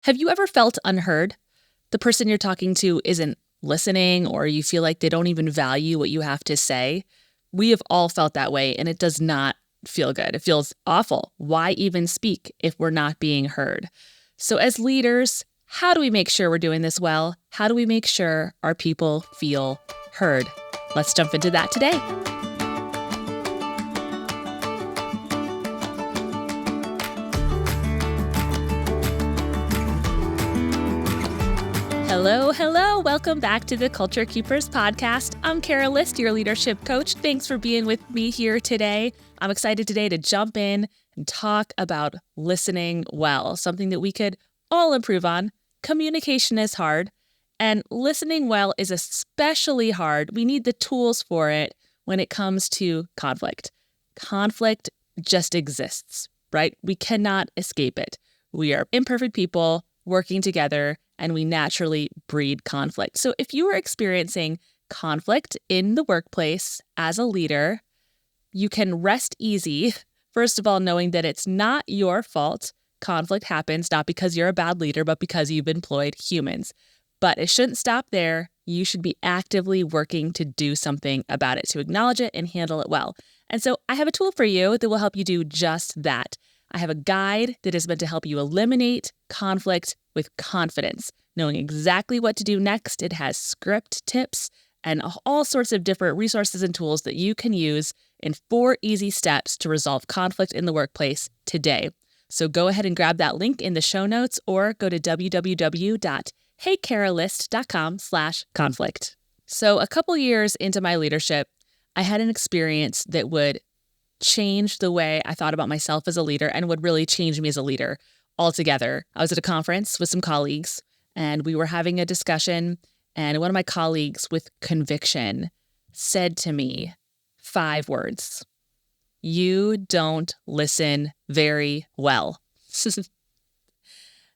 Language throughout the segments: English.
Have you ever felt unheard? The person you're talking to isn't listening, or you feel like they don't even value what you have to say. We have all felt that way, and it does not feel good. It feels awful. Why even speak if we're not being heard? So as leaders, how do we make sure we're doing this well? How do we make sure our people feel heard? Let's jump into that today. Hello. Welcome back to the Culture Keepers podcast. I'm Kara List, your leadership coach. Thanks for being with me here today. I'm excited today to jump in and talk about listening well, something that we could all improve on. Communication is hard, and listening well is especially hard. We need the tools for it when it comes to conflict. Conflict just exists, right? We cannot escape it. We are imperfect people working together, and we naturally breed conflict. So if you are experiencing conflict in the workplace as a leader, you can rest easy, first of all, knowing that it's not your fault. Conflict happens not because you're a bad leader, but because you've employed humans. But it shouldn't stop there. You should be actively working to do something about it, to acknowledge it and handle it well. And so I have a tool for you that will help you do just that. I have a guide that is meant to help you eliminate conflict with confidence, knowing exactly what to do next. It has script tips and all sorts of different resources and tools that you can use in 4 easy steps to resolve conflict in the workplace today. So go ahead and grab that link in the show notes or go to www.heycaralist.com/conflict. So a couple years into my leadership, I had an experience that would change the way I thought about myself as a leader and would really change me as a leader altogether. I was at a conference with some colleagues and we were having a discussion, and one of my colleagues with conviction said to me 5 words: "You don't listen very well." It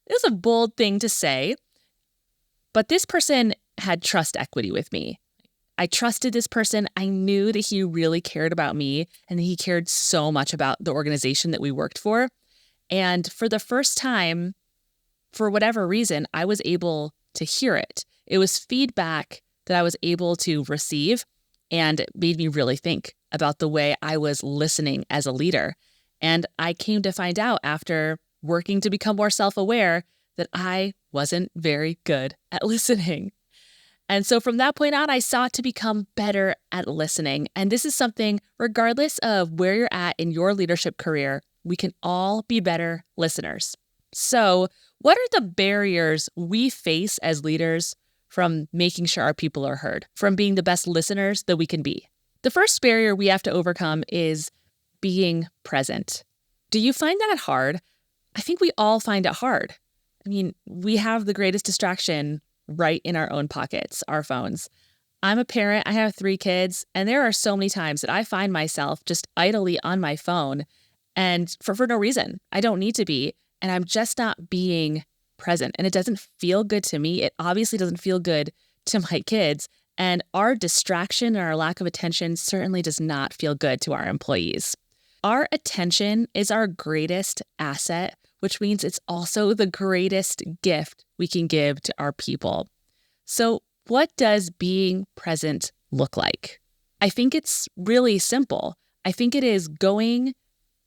was a bold thing to say, but this person had trust equity with me. I trusted this person. I knew that he really cared about me and that he cared so much about the organization that we worked for. And for the first time, for whatever reason, I was able to hear it. It was feedback that I was able to receive, and it made me really think about the way I was listening as a leader. And I came to find out after working to become more self-aware that I wasn't very good at listening. And so from that point on, I sought to become better at listening. And this is something, regardless of where you're at in your leadership career, we can all be better listeners. So what are the barriers we face as leaders from making sure our people are heard, from being the best listeners that we can be? The first barrier we have to overcome is being present. Do you find that hard? I think we all find it hard. I mean, we have the greatest distraction right in our own pockets, our phones. I'm a parent. I have 3 kids, and there are so many times that I find myself just idly on my phone and for no reason. I don't need to be, and I'm just not being present. And it doesn't feel good to me. It obviously doesn't feel good to my kids. And our distraction and our lack of attention certainly does not feel good to our employees. Our attention is our greatest asset, which means it's also the greatest gift we can give to our people. So what does being present look like? I think it's really simple. I think it is going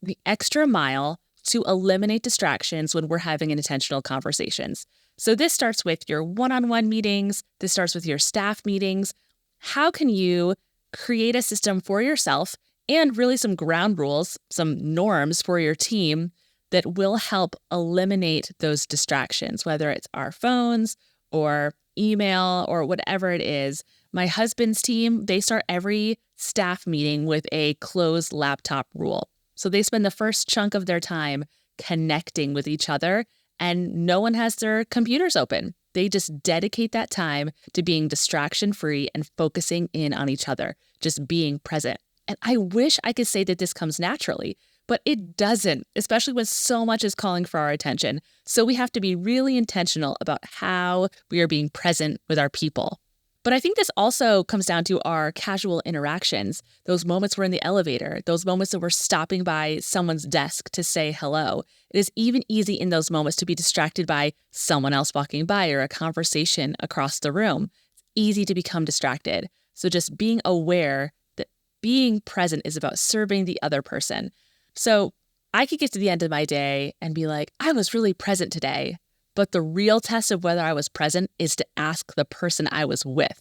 the extra mile to eliminate distractions when we're having intentional conversations. So this starts with your one-on-one meetings. This starts with your staff meetings. How can you create a system for yourself and really some ground rules, some norms for your team that will help eliminate those distractions, whether it's our phones or email or whatever it is? My husband's team, they start every staff meeting with a closed laptop rule. So they spend the first chunk of their time connecting with each other, and no one has their computers open. They just dedicate that time to being distraction-free and focusing in on each other, just being present. And I wish I could say that this comes naturally, but it doesn't, especially when so much is calling for our attention. So we have to be really intentional about how we are being present with our people. But I think this also comes down to our casual interactions, those moments we're in the elevator, those moments that we're stopping by someone's desk to say hello. It is even easy in those moments to be distracted by someone else walking by or a conversation across the room. It's easy to become distracted. So just being aware that being present is about serving the other person. So I could get to the end of my day and be like, I was really present today. But the real test of whether I was present is to ask the person I was with.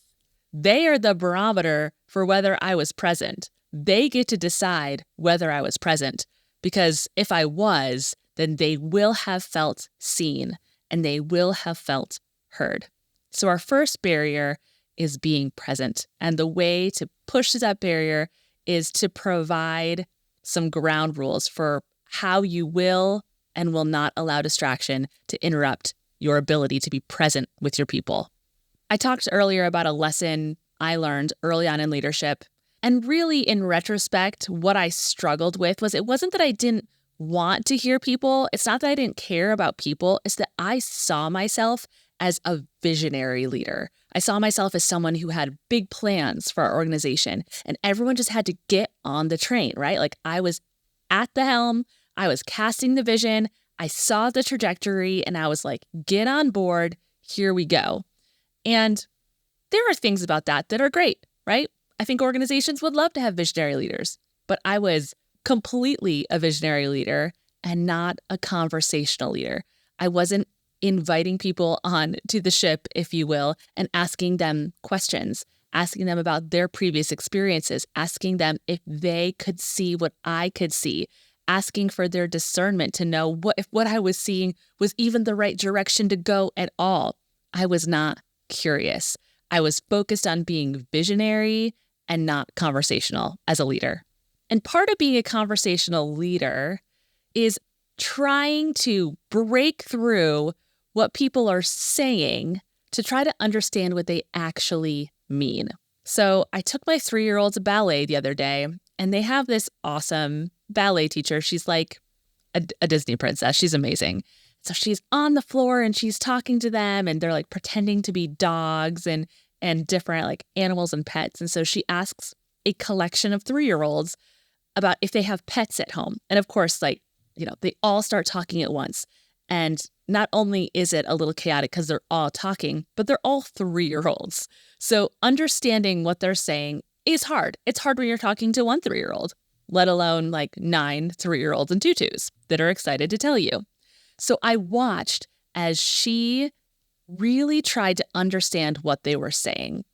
They are the barometer for whether I was present. They get to decide whether I was present, because if I was, then they will have felt seen and they will have felt heard. So our first barrier is being present. And the way to push that barrier is to provide some ground rules for how you will and will not allow distraction to interrupt your ability to be present with your people. I talked earlier about a lesson I learned early on in leadership. And really, in retrospect, what I struggled with was it wasn't that I didn't want to hear people. It's not that I didn't care about people. It's that I saw myself as a visionary leader. I saw myself as someone who had big plans for our organization, and everyone just had to get on the train, right? Like I was at the helm. I was casting the vision. I saw the trajectory and I was like, get on board. Here we go. And there are things about that that are great, right? I think organizations would love to have visionary leaders, but I was completely a visionary leader and not a conversational leader. I wasn't inviting people on to the ship, if you will, and asking them questions, asking them about their previous experiences, asking them if they could see what I could see, asking for their discernment to know if what I was seeing was even the right direction to go at all. I was not curious. I was focused on being visionary and not conversational as a leader. And part of being a conversational leader is trying to break through what people are saying to try to understand what they actually mean. So I took my 3-year-old to ballet the other day, and they have this awesome ballet teacher. She's like a Disney princess. She's amazing. So she's on the floor and she's talking to them, and they're like pretending to be dogs and different like animals and pets. And so she asks a collection of 3-year-olds about if they have pets at home. And of course, like, they all start talking at once. And not only is it a little chaotic because they're all talking, but they're all 3-year-olds. So understanding what they're saying is hard. It's hard when you're talking to one 3-year-old, let alone like 9 3-year-olds and tutus that are excited to tell you. So I watched as she really tried to understand what they were saying.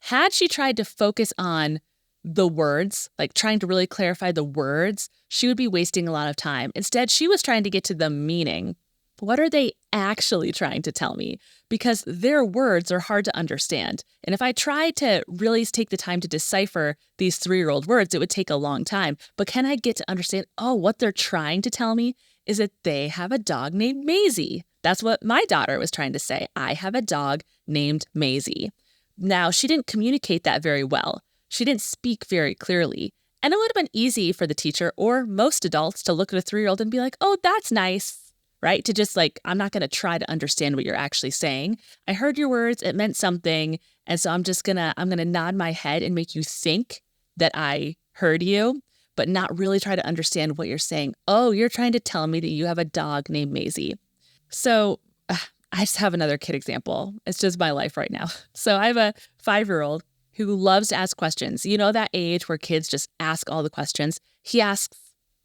Had she tried to focus on the words, like trying to really clarify the words, she would be wasting a lot of time. Instead, she was trying to get to the meaning. What are they actually trying to tell me? Because their words are hard to understand. And if I tried to really take the time to decipher these 3-year-old words, it would take a long time. But can I get to understand, what they're trying to tell me is that they have a dog named Maisie. That's what my daughter was trying to say. I have a dog named Maisie. Now, she didn't communicate that very well. She didn't speak very clearly. And it would have been easy for the teacher or most adults to look at a 3-year-old and be like, oh, that's nice, right? To just like, I'm not going to try to understand what you're actually saying. I heard your words. It meant something. And so I'm going to nod my head and make you think that I heard you, but not really try to understand what you're saying. Oh, you're trying to tell me that you have a dog named Maisie. So I just have another kid example. It's just my life right now. So I have a 5-year-old who loves to ask questions. You know that age where kids just ask all the questions? He asks,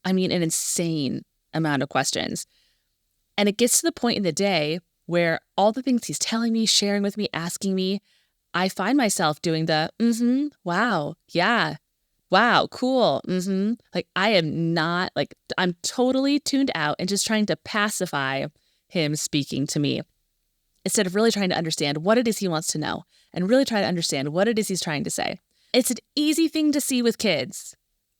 an insane amount of questions. And it gets to the point in the day where all the things he's telling me, sharing with me, asking me, I find myself doing the, wow, yeah, wow, cool, Like I am not, like I'm totally tuned out and just trying to pacify him speaking to me, instead of really trying to understand what it is he wants to know and really try to understand what it is he's trying to say. It's an easy thing to see with kids,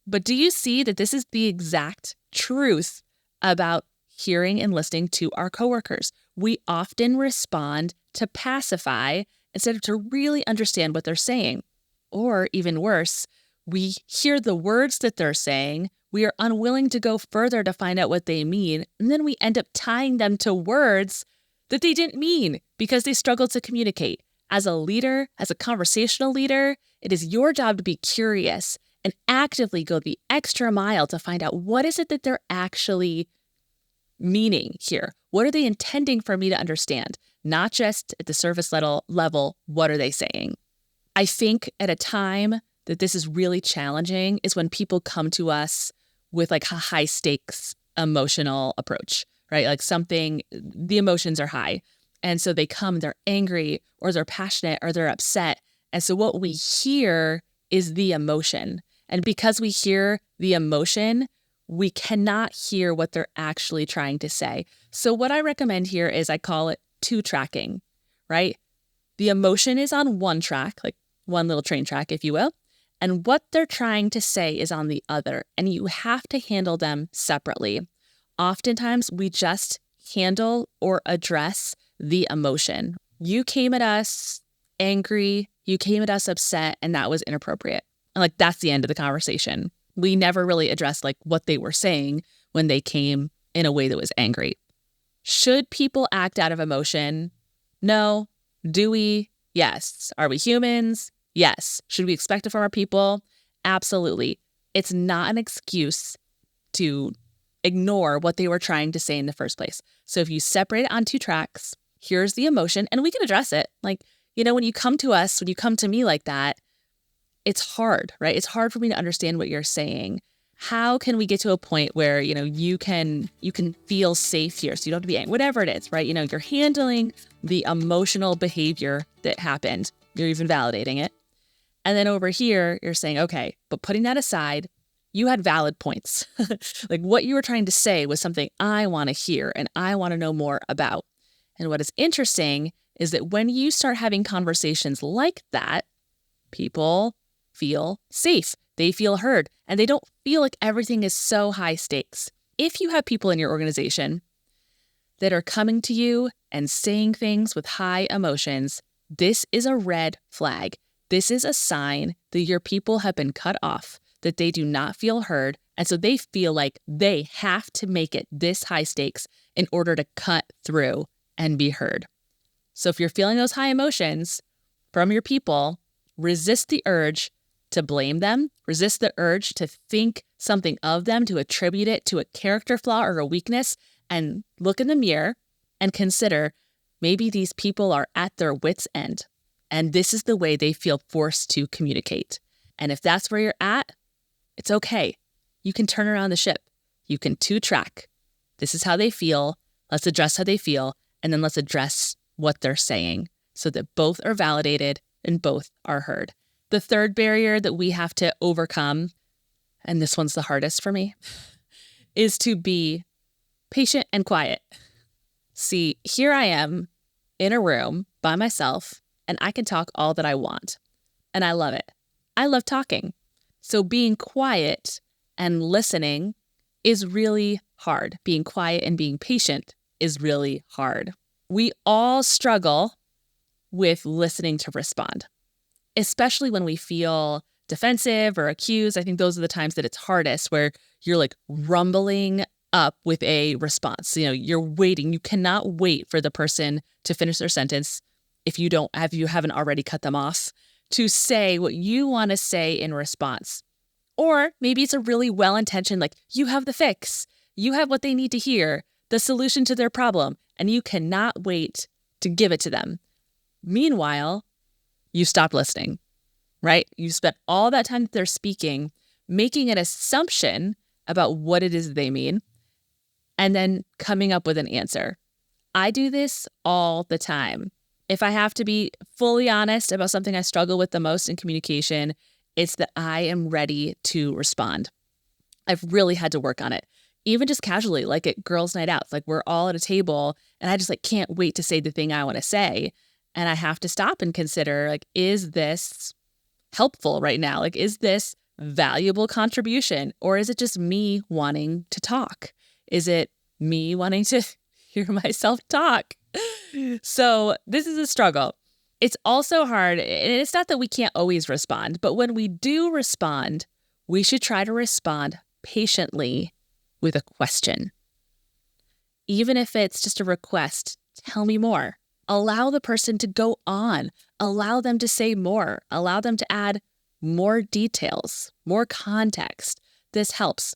but do you see that this is the exact truth about hearing and listening to our coworkers? We often respond to pacify instead of to really understand what they're saying. Or even worse, we hear the words that they're saying, we are unwilling to go further to find out what they mean, and then we end up tying them to words that they didn't mean because they struggled to communicate. As a leader, as a conversational leader, it is your job to be curious and actively go the extra mile to find out what is it that they're actually meaning here. What are they intending for me to understand? Not just at the surface level, what are they saying? I think at a time that this is really challenging is when people come to us with like a high stakes emotional approach, right? Like the emotions are high. And so they come, they're angry or they're passionate or they're upset. And so what we hear is the emotion. And because we hear the emotion, we cannot hear what they're actually trying to say. So what I recommend here is I call it two tracking, right? The emotion is on one track, like one little train track, if you will. And what they're trying to say is on the other. And you have to handle them separately. Oftentimes, we just handle or address the emotion. You came at us angry, you came at us upset, and that was inappropriate. And like, that's the end of the conversation. We never really addressed like what they were saying when they came in a way that was angry. Should people act out of emotion? No. Do we? Yes. Are we humans? Yes. Should we expect it from our people? Absolutely. It's not an excuse to ignore what they were trying to say in the first place. So if you separate it on two tracks, here's the emotion, and we can address it. Like, when you come to us, when you come to me like that, it's hard, right? It's hard for me to understand what you're saying. How can we get to a point where, you can feel safe here so you don't have to be angry, whatever it is, right? You're handling the emotional behavior that happened. You're even validating it. And then over here, you're saying, okay, but putting that aside, you had valid points. Like what you were trying to say was something I want to hear and I want to know more about. And what is interesting is that when you start having conversations like that, people feel safe. They feel heard, and they don't feel like everything is so high stakes. If you have people in your organization that are coming to you and saying things with high emotions, this is a red flag. This is a sign that your people have been cut off, that they do not feel heard, and so they feel like they have to make it this high stakes in order to cut through and be heard. So if you're feeling those high emotions from your people, resist the urge to blame them, resist the urge to think something of them, to attribute it to a character flaw or a weakness, and look in the mirror and consider maybe these people are at their wits' end, and this is the way they feel forced to communicate. And if that's where you're at, it's okay. You can turn around the ship. You can two-track. This is how they feel. Let's address how they feel, and then let's address what they're saying so that both are validated and both are heard. The third barrier that we have to overcome, and this one's the hardest for me, is to be patient and quiet. See, here I am in a room by myself, and I can talk all that I want. And I love it. I love talking. So being quiet and listening is really hard. Being quiet and being patient is really hard. We all struggle with listening to respond, especially when we feel defensive or accused. I think those are the times that it's hardest, where you're like rumbling up with a response. You're waiting. You cannot wait for the person to finish their sentence if you haven't already cut them off, to say what you want to say in response. Or maybe it's a really well-intentioned, like, you have the fix. You have what they need to hear, the solution to their problem, and you cannot wait to give it to them. Meanwhile, you stopped listening, right? You spent all that time that they're speaking, making an assumption about what it is they mean, and then coming up with an answer. I do this all the time. If I have to be fully honest about something I struggle with the most in communication, it's that I am ready to respond. I've really had to work on it. Even just casually, like at girls' night out, like we're all at a table and I just can't wait to say the thing I want to say. And I have to stop and consider, is this helpful right now? Is this valuable contribution? Or is it just me wanting to talk? Is it me wanting to hear myself talk? So this is a struggle. It's also hard, and it's not that we can't always respond, but when we do respond, we should try to respond patiently with a question. Even if it's just a request, tell me more. Allow the person to go on. Allow them to say more. Allow them to add more details, more context. This helps.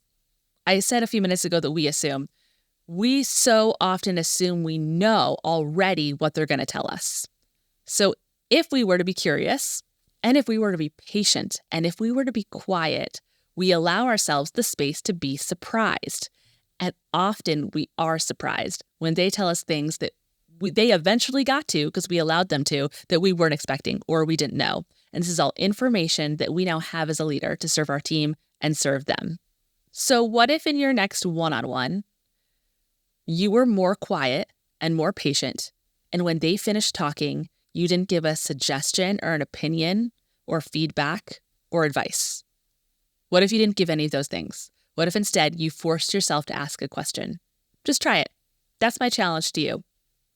I said a few minutes ago that we assume. We so often assume we know already what they're going to tell us. So if we were to be curious, and if we were to be patient, and if we were to be quiet, we allow ourselves the space to be surprised. And often we are surprised when they tell us things that they eventually got to because we allowed them to, that we weren't expecting or we didn't know. And this is all information that we now have as a leader to serve our team and serve them. So what if in your next one-on-one, you were more quiet and more patient, and when they finished talking, you didn't give a suggestion or an opinion or feedback or advice? What if you didn't give any of those things? What if instead you forced yourself to ask a question? Just try it. That's my challenge to you.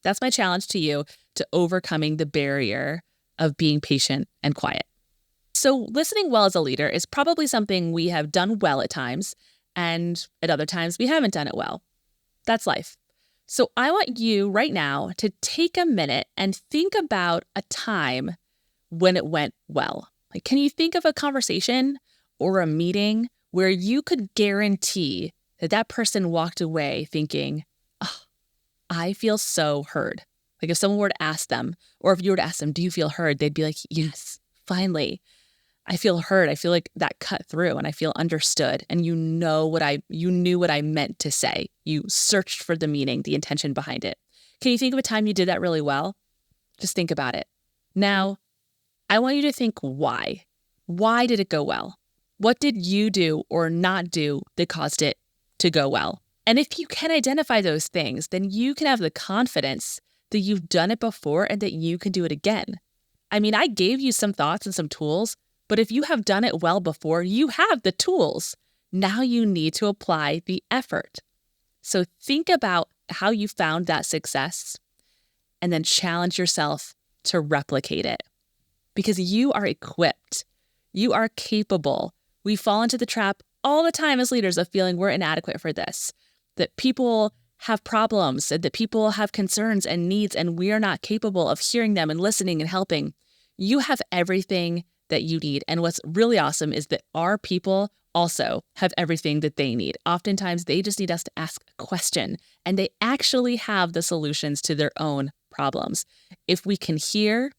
That's my challenge to you to overcoming the barrier of being patient and quiet. So listening well as a leader is probably something we have done well at times, and at other times we haven't done it well. That's life. So I want you right now to take a minute and think about a time when it went well. Like, can you think of a conversation or a meeting where you could guarantee that that person walked away thinking, oh, I feel so heard? Like if someone were to ask them, or if you were to ask them, do you feel heard? They'd be like, yes, finally, I feel heard. I feel like that cut through and I feel understood. And you knew what I meant to say. You searched for the meaning, the intention behind it. Can you think of a time you did that really well? Just think about it. Now, I want you to think why. Why did it go well? What did you do or not do that caused it to go well? And if you can identify those things, then you can have the confidence that you've done it before and that you can do it again. I mean, I gave you some thoughts and some tools, but if you have done it well before, you have the tools. Now you need to apply the effort. So think about how you found that success and then challenge yourself to replicate it, because you are equipped. You are capable. We fall into the trap all the time as leaders of feeling we're inadequate for this, that people have problems, that people have concerns and needs, and we are not capable of hearing them and listening and helping. You have everything that you need. And what's really awesome is that our people also have everything that they need. Oftentimes, they just need us to ask a question, and they actually have the solutions to their own problems. If we can hear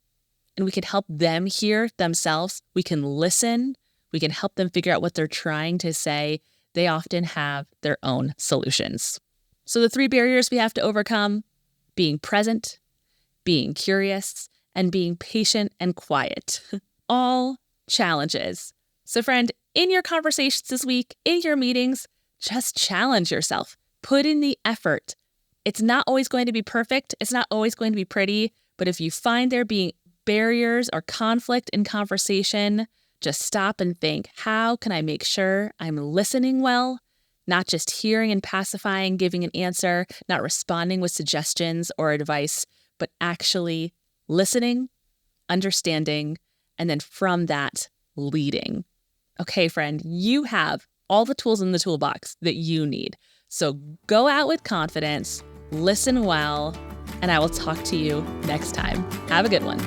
and we can help them hear themselves, we can listen, we can help them figure out what they're trying to say, they often have their own solutions. So the 3 barriers we have to overcome: being present, being curious, and being patient and quiet. All challenges. So friend, in your conversations this week, in your meetings, just challenge yourself. Put in the effort. It's not always going to be perfect. It's not always going to be pretty. But if you find there being barriers or conflict in conversation, just stop and think, how can I make sure I'm listening well? Not just hearing and pacifying, giving an answer, not responding with suggestions or advice, but actually listening, understanding, and then from that, leading. Okay, friend, you have all the tools in the toolbox that you need. So go out with confidence, listen well, and I will talk to you next time. Have a good one.